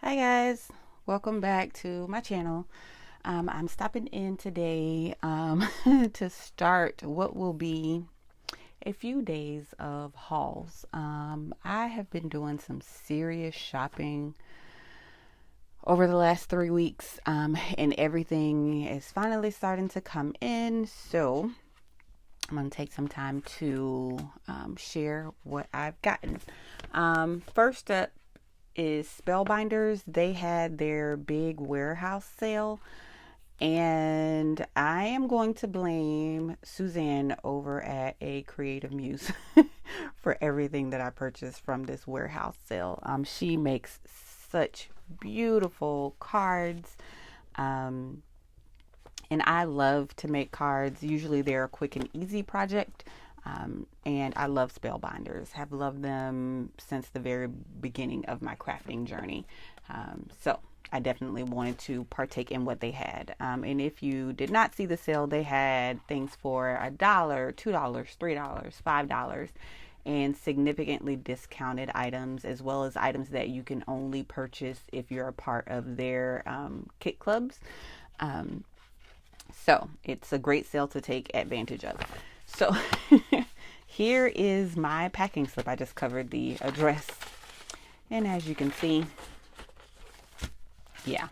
Hi guys, welcome back to my channel. I'm stopping in today to start what will be a few days of hauls. I have been doing some serious shopping over the last 3 weeks, and everything is finally starting to come in. So I'm going to take some time to share what I've gotten. First up is Spellbinders. They had their big warehouse sale, and I am going to blame Suzanne over at A Creative Muse for everything that I purchased from this warehouse sale. She makes such beautiful cards, and I love to make cards. Usually they're a quick and easy project. And I love Spellbinders. Have loved them since the very beginning of my crafting journey. So I definitely wanted to partake in what they had. And if you did not see the sale, they had things for $1, $2, $3, $5, and significantly discounted items, as well as items that you can only purchase if you're a part of their kit clubs. So it's a great sale to take advantage of. So here is my packing slip. I just covered the address. And as you can see, yeah,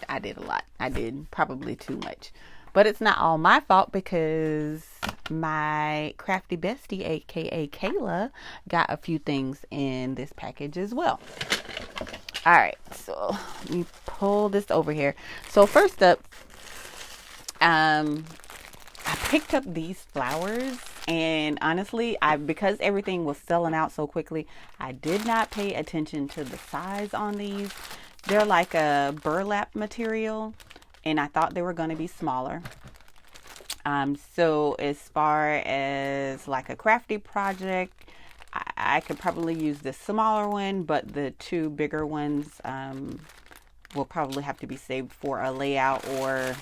I did a lot. I did probably too much. But it's not all my fault because my crafty bestie, aka Kayla, got a few things in this package as well. All right, so let me pull this over here. So first up, I picked up these flowers, and honestly, because everything was selling out so quickly, I did not pay attention to the size on these. They're like a burlap material, and I thought they were going to be smaller. So as far as like a crafty project, I could probably use this smaller one, but the two bigger ones will probably have to be saved for a layout or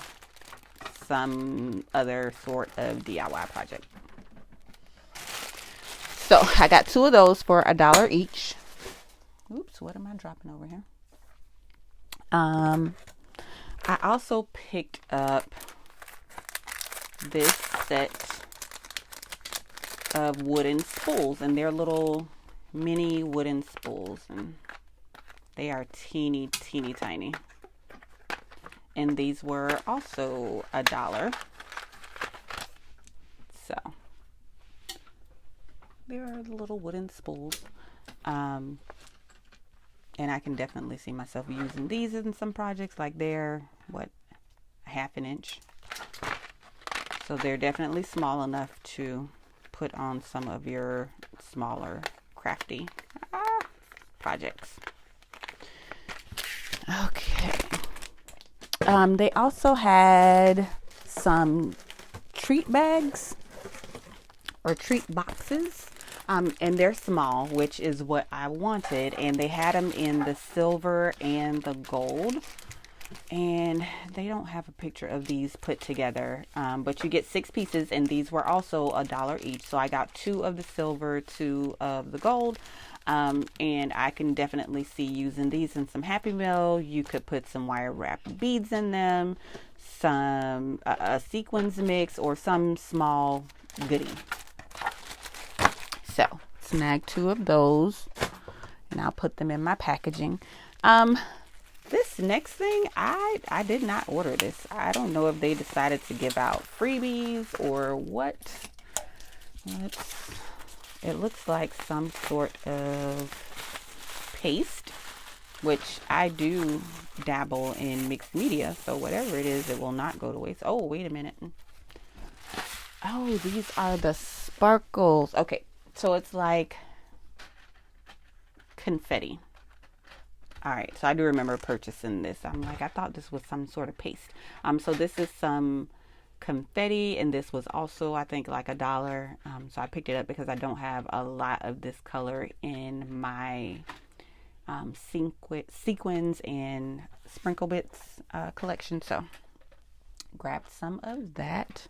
some other sort of DIY project. So I got two of those for $1 each. Oops, what am I dropping over here? I also picked up this set of wooden spools, and they're little mini wooden spools, and they are teeny tiny. And these were also $1. So there are the little wooden spools. And I can definitely see myself using these in some projects. Like they're, a half an inch. So they're definitely small enough to put on some of your smaller crafty projects. Okay. They also had some treat bags or treat boxes, and they're small, which is what I wanted, and they had them in the silver and the gold, and they don't have a picture of these put together, but you get 6 pieces, and these were also $1 each. So I got 2 of the silver, 2 of the gold. And I can definitely see using these in some Happy Meal. You could put some wire wrap beads in them, some a sequins mix, or some small goodie. So snag 2 of those, and I'll put them in my packaging. This next thing, I did not order this. I don't know if they decided to give out freebies or what. It looks like some sort of paste, which I do dabble in mixed media, so whatever it is, it will not go to waste. Oh, wait a minute. Oh, these are the sparkles. Okay, so it's like confetti. All right, so I do remember purchasing this. I'm like, I thought this was some sort of paste. So this is some confetti, and this was also, I think, like $1. So I picked it up because I don't have a lot of this color in my sequins and sprinkle bits collection. So grabbed some of that.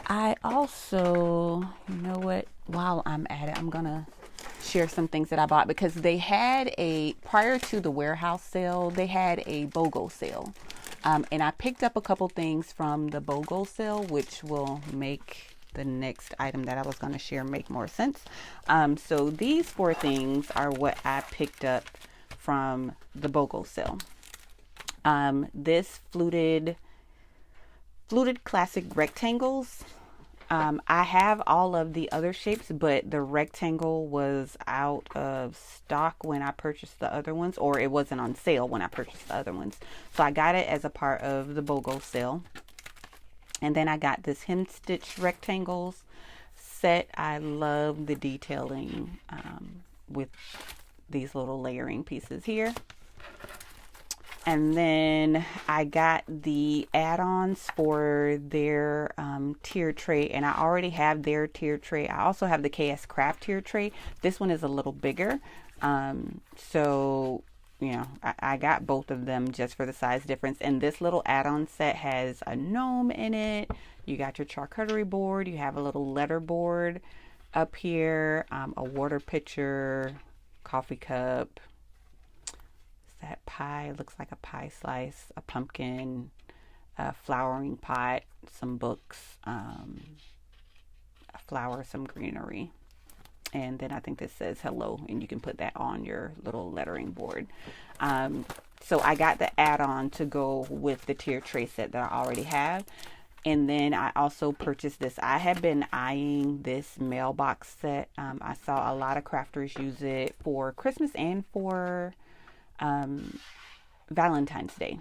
I also, you know what, while I'm at it, I'm gonna share some things that I bought because they had prior to the warehouse sale, they had a BOGO sale. And I picked up a couple things from the BOGO sale, which will make the next item that I was going to share make more sense. So these 4 things are what I picked up from the BOGO sale. This fluted classic rectangles. I have all of the other shapes, but the rectangle was out of stock when I purchased the other ones, or it wasn't on sale when I purchased the other ones. So I got it as a part of the BOGO sale. And then I got this hem stitch rectangles set. I love the detailing with these little layering pieces here. And then I got the add-ons for their tier tray, and I already have their tier tray. I also have the KS Craft tier tray. This one is a little bigger. So, you know, I got both of them just for the size difference. And this little add-on set has a gnome in it. You got your charcuterie board. You have a little letter board up here, a water pitcher, coffee cup. That pie looks like a pie slice, a pumpkin, a flowering pot, some books, a flower, some greenery. And then I think this says hello, and you can put that on your little lettering board. So I got the add-on to go with the tier tray set that I already have. And then I also purchased this. I have been eyeing this mailbox set. I saw a lot of crafters use it for Christmas and for Valentine's Day.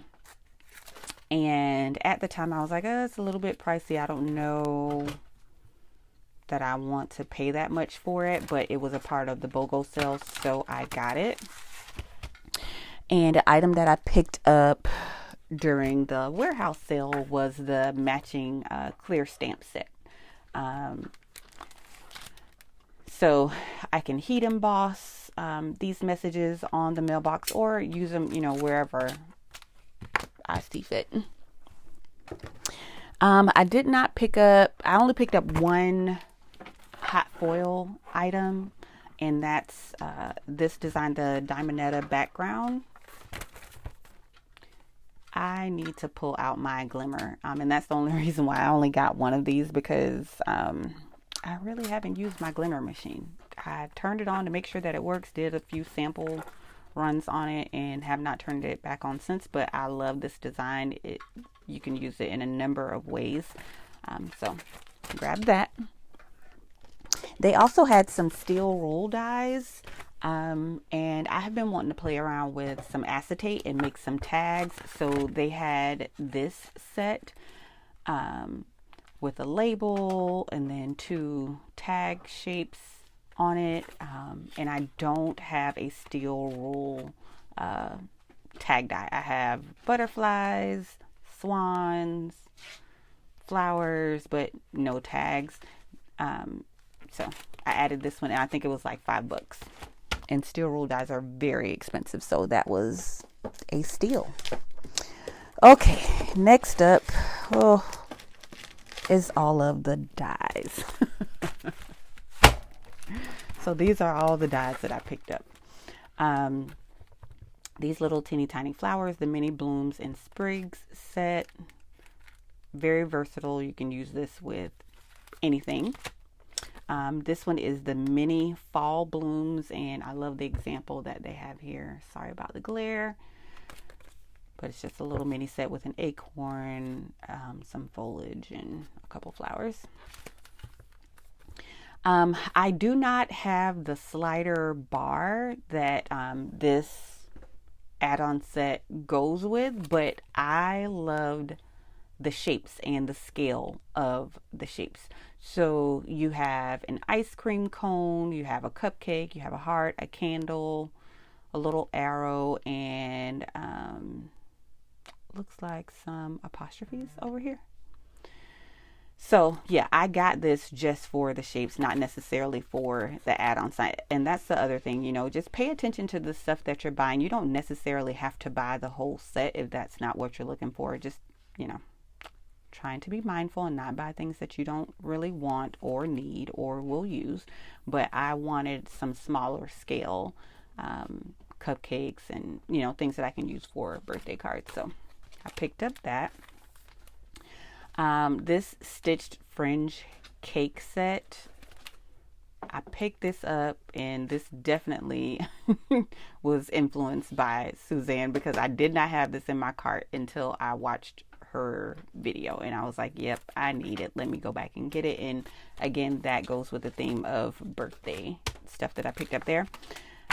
And at the time I was like, it's a little bit pricey. I don't know that I want to pay that much for it, but it was a part of the BOGO sale, so I got it. And the item that I picked up during the warehouse sale was the matching clear stamp set. So I can heat emboss these messages on the mailbox or use them, you know, wherever I see fit. I did not pick up, I only picked up one hot foil item, and that's this design, the Diamondetta background. I need to pull out my glimmer, and that's the only reason why I only got one of these, because I really haven't used my glimmer machine. I turned it on to make sure that it works, did a few sample runs on it, and have not turned it back on since, but I love this design. You can use it in a number of ways, so grab that. They also had some steel roll dies, and I have been wanting to play around with some acetate and make some tags, so they had this set with a label and then 2 tag shapes on it, and I don't have a steel roll tag die. I have butterflies, swans, flowers, but no tags. So I added this one, and I think it was like $5. And steel roll dies are very expensive, so that was a steal. Okay, next up is all of the dies. So these are all the dies that I picked up. These little teeny tiny flowers, the mini blooms and sprigs set. Very versatile. You can use this with anything. This one is the mini fall blooms, and I love the example that they have here. Sorry about the glare, but it's just a little mini set with an acorn, some foliage, and a couple flowers. I do not have the slider bar that this add-on set goes with, but I loved the shapes and the scale of the shapes. So you have an ice cream cone, you have a cupcake, you have a heart, a candle, a little arrow, and looks like some apostrophes over here. So yeah, I got this just for the shapes, not necessarily for the add-on side. And that's the other thing, you know, just pay attention to the stuff that you're buying. You don't necessarily have to buy the whole set if that's not what you're looking for. Just, you know, trying to be mindful and not buy things that you don't really want or need or will use. But I wanted some smaller scale cupcakes and, you know, things that I can use for birthday cards. So I picked up that. This stitched fringe cake set, I picked this up, and this definitely was influenced by Suzanne, because I did not have this in my cart until I watched her video, and I was like, yep, I need it. Let me go back and get it. And again, that goes with the theme of birthday stuff that I picked up there.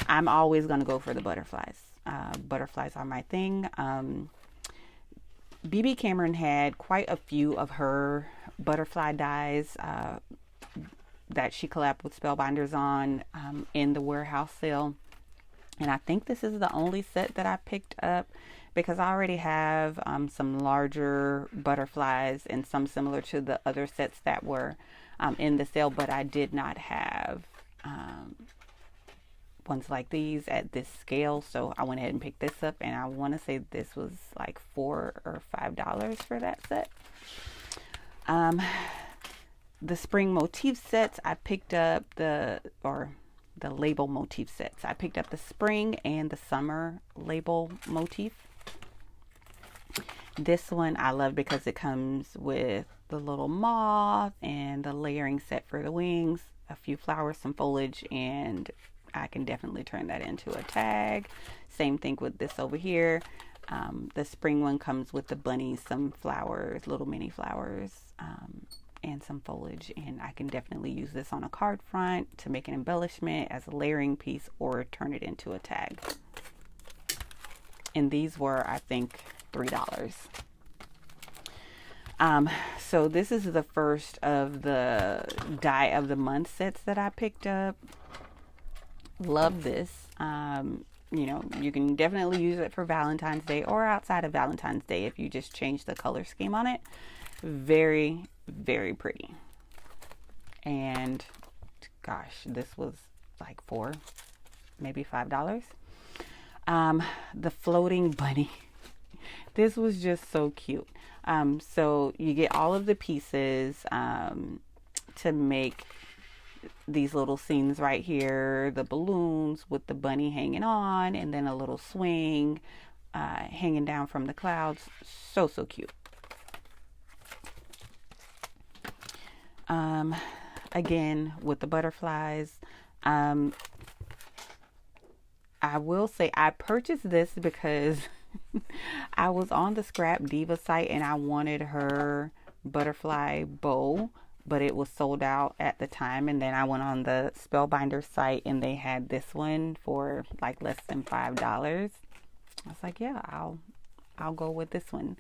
I'm always going to go for the butterflies. Butterflies are my thing. BB Cameron had quite a few of her butterfly dies that she collabed with Spellbinders on in the warehouse sale. And I think this is the only set that I picked up, because I already have some larger butterflies and some similar to the other sets that were in the sale, but I did not have ones like these at this scale. So I went ahead and picked this up, and I want to say this was like $4 or $5 for that set. The spring motif sets, I picked up the label motif sets. I picked up the spring and the summer label motif. This one I love because it comes with the little moth and the layering set for the wings, a few flowers, some foliage, and I can definitely turn that into a tag. Same thing with this over here. The spring one comes with the bunnies, some flowers, little mini flowers, and some foliage, and I can definitely use this on a card front to make an embellishment as a layering piece or turn it into a tag. And these were, I think, $3. So this is the first of the die of the month sets that I picked up. Love this. You know, you can definitely use it for Valentine's Day or outside of Valentine's Day if you just change the color scheme on it. Very, very pretty. And gosh, this was like $4, maybe $5. The floating bunny. This was just so cute. So you get all of the pieces to make these little scenes right here. The balloons with the bunny hanging on, and then a little swing hanging down from the clouds. So cute. Again, with the butterflies, I will say I purchased this because I was on the Scrap Diva site and I wanted her butterfly bow, but it was sold out at the time. And then I went on the Spellbinders site and they had this one for like less than $5. I was like, yeah, I'll go with this one.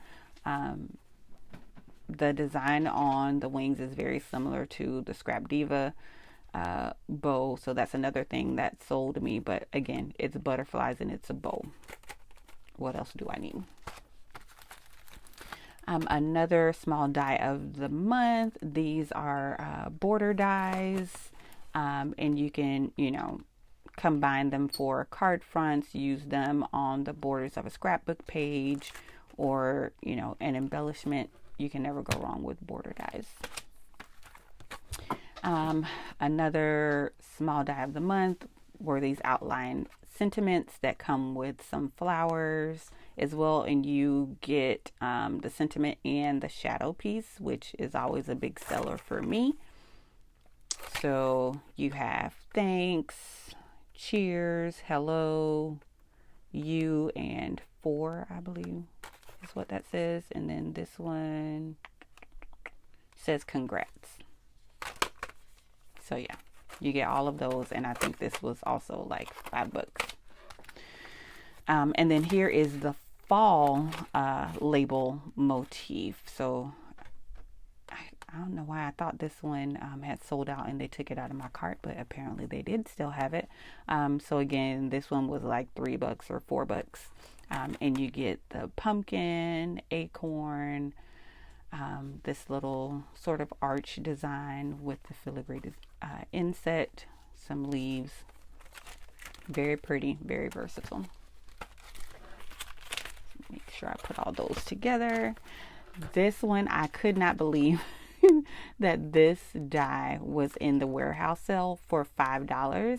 The design on the wings is very similar to the Scrap Diva bow, so that's another thing that sold me. But again, it's butterflies and it's a bow. What else do I need? Another small die of the month. These are border dies, and you can, you know, combine them for card fronts, use them on the borders of a scrapbook page, or, you know, an embellishment. You can never go wrong with border dies. Another small die of the month were these outline sentiments that come with some flowers as well, and you get the sentiment and the shadow piece, which is always a big seller for me. So you have thanks, cheers, hello, you, and for, I believe is what that says. And then this one says congrats. So yeah, you get all of those, and I think this was also like $5. And then here is the fall label motif. So I don't know why I thought this one had sold out and they took it out of my cart, but apparently they did still have it. So again, this one was like $3 or $4. And you get the pumpkin, acorn, this little sort of arch design with the filigree inset, some leaves. Very pretty, very versatile. Make sure I put all those together. This one, I could not believe that this die was in the warehouse sale for $5.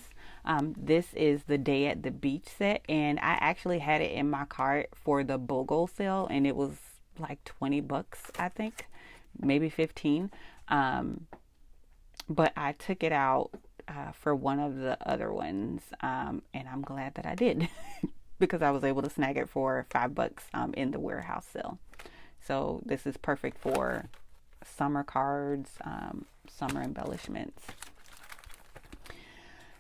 This is the Day at the Beach set, and I actually had it in my cart for the BOGO sale, and it was like 20 bucks, I think, maybe 15. But I took it out for one of the other ones, and I'm glad that I did because I was able to snag it for $5 in the warehouse sale. So this is perfect for summer cards, summer embellishments.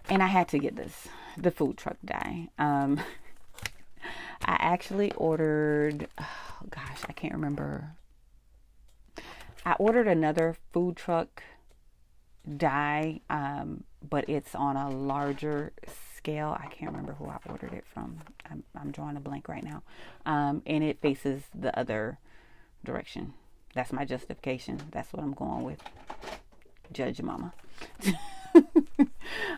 And I had to get this, the food truck die. I actually ordered, oh gosh, I can't remember. I ordered another food truck die, but it's on a larger scale. I can't remember who I ordered it from. I'm drawing a blank right now. And it faces the other direction. That's my justification. That's what I'm going with. Judge mama.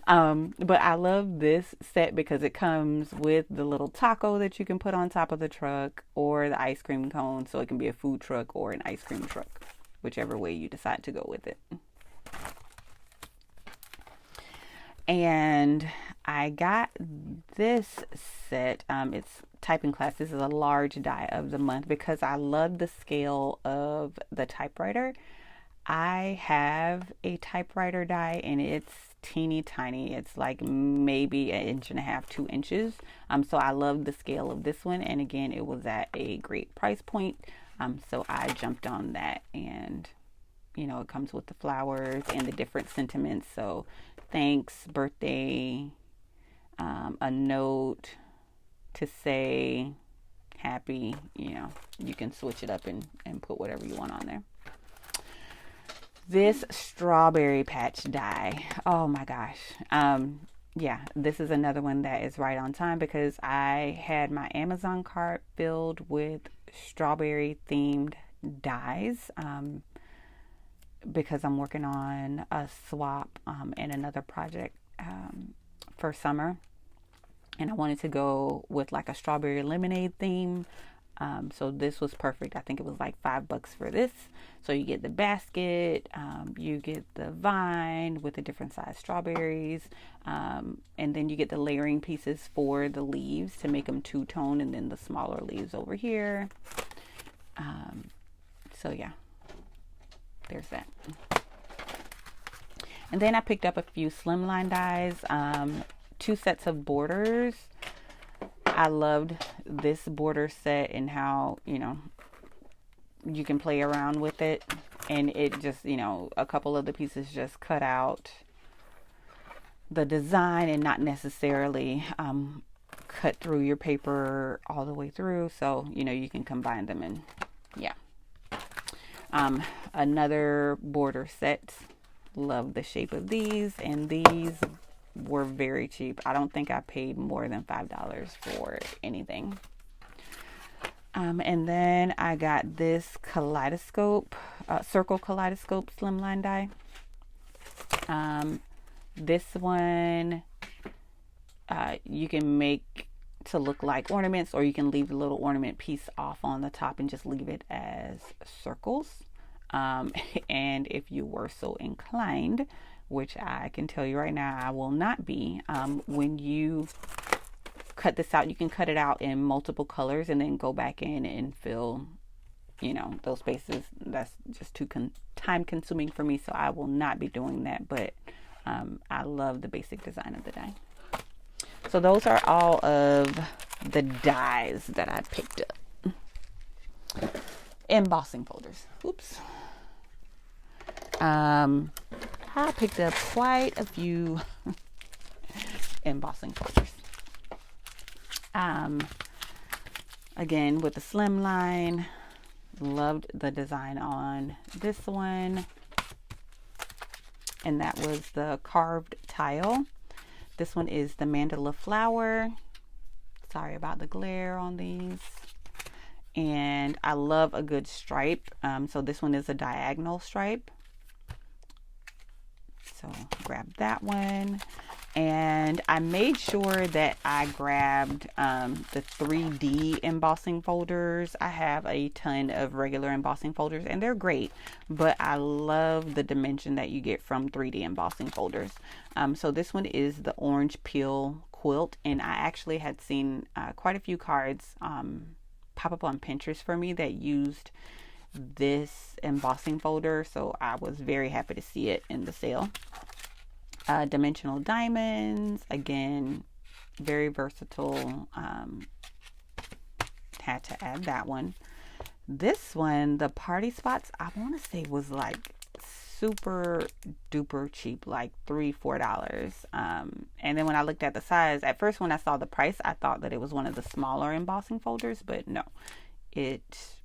But I love this set because it comes with the little taco that you can put on top of the truck or the ice cream cone. So it can be a food truck or an ice cream truck, whichever way you decide to go with it. And I got this set. It's typing class. This is a large die of the month because I love the scale of the typewriter. I have a typewriter die and it's teeny tiny. It's like maybe 1.5 inches, 2 inches. So I love the scale of this one. And again, it was at a great price point. So I jumped on that, and you know, it comes with the flowers and the different sentiments. So thanks, birthday, a note to say happy, you know, you can switch it up and put whatever you want on there. This strawberry patch die, oh my gosh. Yeah, this is another one that is right on time because I had my Amazon cart filled with strawberry themed dies. Because I'm working on a swap and another project for summer, and I wanted to go with like a strawberry lemonade theme. So this was perfect. I think it was like $5 for this. So you get the basket, you get the vine with the different size strawberries, and then you get the layering pieces for the leaves to make them two-tone, and then the smaller leaves over here. So yeah. There's that. And then I picked up a few slimline dies, 2 sets of borders. I loved this border set and how, you know, you can play around with it. And it just, you know, a couple of the pieces just cut out the design and not necessarily cut through your paper all the way through. So, you know, you can combine them, and yeah. Another border set. Love the shape of these, and these were very cheap. I don't think I paid more than $5 for anything. And then I got this kaleidoscope, circle kaleidoscope slimline die. This one you can make to look like ornaments, or you can leave the little ornament piece off on the top and just leave it as circles. And if you were so inclined, which I can tell you right now I will not be, when you cut this out, you can cut it out in multiple colors and then go back in and fill, you know, those spaces. That's just too time consuming for me, so I will not be doing that. But I love the basic design of the die. So those are all of the dies that I picked up. Embossing folders. Oops. I picked up quite a few embossing folders. Again, with the slimline, loved the design on this one. And that was the carved tile. This one is the mandala flower. Sorry about the glare on these. And I love a good stripe. So this one is a diagonal stripe. So grab that one. And I made sure that I grabbed the 3D embossing folders. I have a ton of regular embossing folders and they're great, but I love the dimension that you get from 3D embossing folders. So this one is the orange peel quilt, and I actually had seen quite a few cards pop up on Pinterest for me that used this embossing folder, so I was very happy to see it in the sale. Dimensional diamonds, again, very versatile. Had to add that one. This one, the party spots, I want to say was like super duper cheap, like $3-4. And then when I looked at the size, at first when I saw the price, I thought that it was one of the smaller embossing folders, but no, it,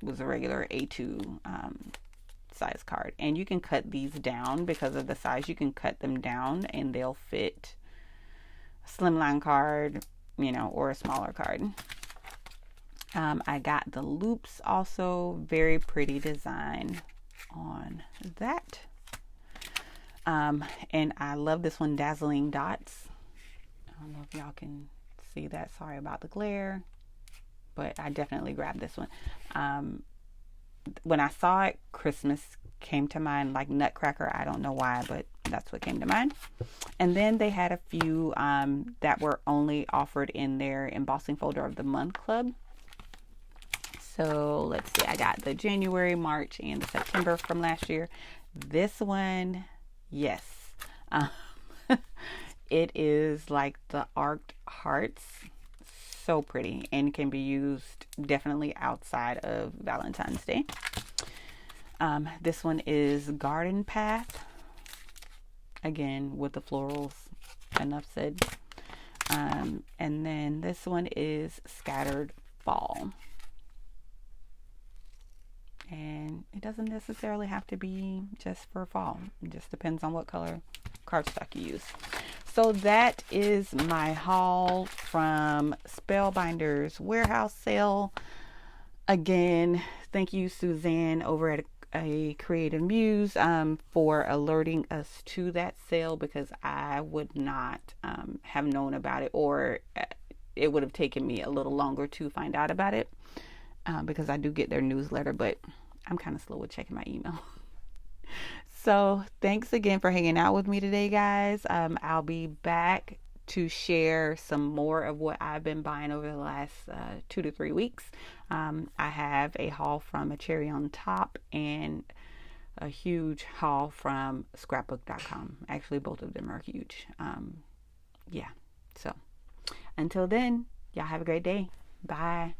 was a regular A2 size card. And you can cut these down because of the size. You can cut them down and they'll fit a slimline card, or a smaller card. I got the loops also, very pretty design on that. And I love this one, Dazzling Dots. I don't know if y'all can see that. Sorry about the glare, but I definitely grabbed this one. When I saw it, Christmas came to mind, like Nutcracker. I don't know why, but that's what came to mind. And then they had a few that were only offered in their embossing folder of the month club. So let's see, I got the January, March, and the September from last year. This one, yes. It is like the arced hearts. So pretty, and can be used definitely outside of Valentine's Day. This one is Garden Path. Again, with the florals, enough said. And then this one is Scattered Fall. And it doesn't necessarily have to be just for fall. It just depends on what color cardstock you use. So that is my haul from Spellbinders warehouse sale. Again, thank you, Suzanne, over at a Creative Muse, for alerting us to that sale, because I would not have known about it, or it would have taken me a little longer to find out about it, because I do get their newsletter, but I'm kind of slow with checking my email. So thanks again for hanging out with me today, guys. I'll be back to share some more of what I've been buying over the last 2 to 3 weeks. I have a haul from A Cherry on Top and a huge haul from scrapbook.com. Actually, both of them are huge. Yeah. So until then, y'all have a great day. Bye.